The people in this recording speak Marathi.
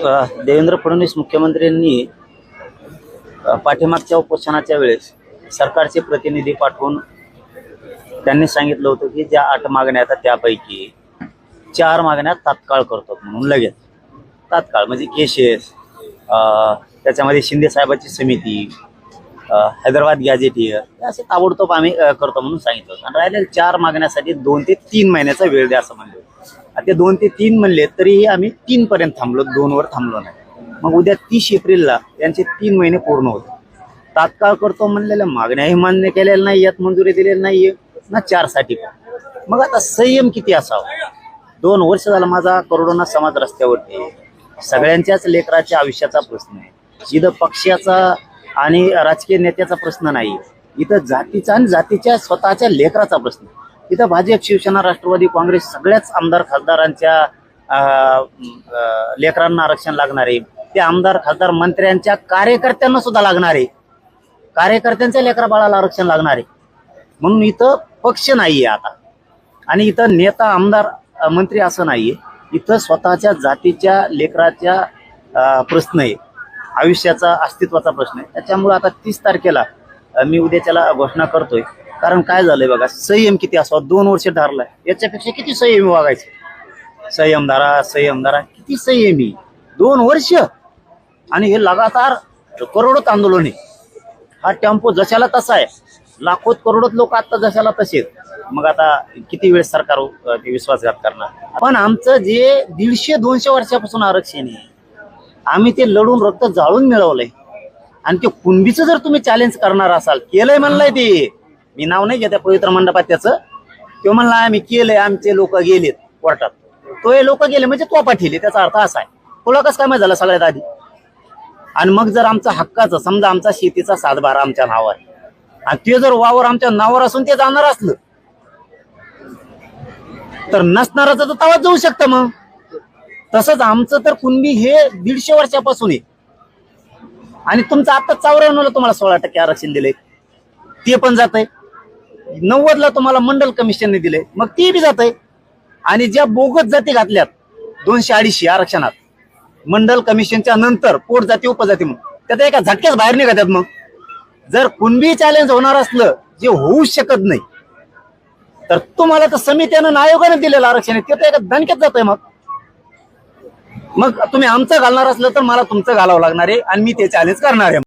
देवेंद्र फडणवीस मुख्यमंत्र्यांनी पाठीमागच्या उपोषणाच्या वेळेस सरकारचे प्रतिनिधी पाठवून त्यांनी सांगितलं होतं की ज्या 8 मागण्या आहेत त्यापैकी 4 मागण्या तात्काळ करतो म्हणून लगेच. तात्काळ म्हणजे केसेस, त्याच्यामध्ये शिंदे साहेबांची समिती, हैदराबाद गॅझेटियर असे ताबडतोब आम्ही करतो म्हणून सांगितलं होतं. आणि राहिलेल्या 4 मागण्यासाठी 2 ते 3 महिन्याचा वेळ द्या असं म्हणलं. ते 2 ते 3 म्हणले तरीही आम्ही 3 पर्यंत थांबलो, 2 वर थांबलो नाही. मग उद्या 30 एप्रिलला त्यांचे 3 महिने पूर्ण होते. तात्काळ करतो म्हणलेल्या मागण्याही मान्य केलेल्या नाही, यात मंजुरी दिलेली नाहीये ना 4 साठी. मग आता संयम किती असावा? 2 वर्ष झाला माझा करोडोना समाज रस्त्यावरती. सगळ्यांच्याच लेकराच्या आयुष्याचा प्रश्न आहे. इथं पक्षाचा आणि राजकीय नेत्याचा प्रश्न नाही, इथं जातीचा आणि जातीच्या स्वतःच्या लेकराचा प्रश्न. इथं भाजप, शिवसेना, राष्ट्रवादी काँग्रेस सगळ्याच आमदार खासदारांच्या लेकरांना आरक्षण लागणार आहे. ते आमदार खासदार मंत्र्यांच्या कार्यकर्त्यांना सुद्धा लागणार आहे. कार्यकर्त्यांच्या लेकरा बाळाला आरक्षण लागणार आहे. म्हणून इथं पक्ष नाहीये आता. आणि इथं नेता, आमदार, मंत्री असं नाहीये. इथं स्वतःच्या जातीच्या लेकराच्या प्रश्न आहे, आयुष्याचा, अस्तित्वाचा प्रश्न आहे. त्याच्यामुळे आता 30 तारखेला मी उद्याच्याला घोषणा करतोय. कारण काय झालंय बघा, संयम किती असावा. 2 वर्ष धरलाय, याच्यापेक्षा किती संयमी वागायचं? संयम धरा, किती संयमी 2 वर्ष. आणि हे लगातार करोडोत आंदोलन आहे. हा टेम्पो जशाला तसा आहे, लाखोत करोडोत लोक आता जशाला तसेच. मग आता किती वेळ सरकार विश्वासघात करणार? पण आमचं जे 150-200 वर्षापासून आरक्षण आहे, आम्ही ते लढून रक्त जाळून मिळवलंय. आणि ते कुणबीचं जर तुम्ही चॅलेंज करणार असाल, केलंय म्हणलंय, ते मी नाव नाही घेत पवित्र मंडपात त्याचं, तो म्हणला आम्ही केलंय, आमचे लोक गेलेत कोर्टात. तो हे लोक गेले म्हणजे तो पाठीले, त्याचा अर्थ असा आहे. तुला कसं काय माहिती झालं सगळ्यात आधी? आणि मग जर आमचा हक्काचं, समजा आमचा शेतीचा 7/12 आमच्या नावावर, आणि ते जर वावर आमच्या नावावर असून ते जाणार असलं तर नसणाराचं तर तवाच जाऊ शकतं. मग तसंच आमचं तर कुणबी हे 150 वर्षापासून आहे. आणि तुमचं आता 94ला तुम्हाला 16% आरक्षण दिलंय, ते पण जात आहे. 90ला तुम्हाला मंडल कमिशनने दिलंय, मग ते बी जात आहे. आणि ज्या बोगस जाती घातल्यात 200-250 आरक्षणात मंडल कमिशनच्या नंतर, पोट जाती उपजाती, मग त्यात एका झटक्याच बाहेर निघतात. मग जर कुणबी चॅलेंज होणार असलं, जे होऊ शकत नाही, तर तुम्हाला तर समित्यानं, आयोगाने दिलेलं आरक्षण आहे, ते तर एका दणक्यात जात आहे. मग तुम्ही आमचं घालणार असलं तर मला तुमचं घालावं लागणार आहे, आणि मी ते चॅलेंज करणार आहे.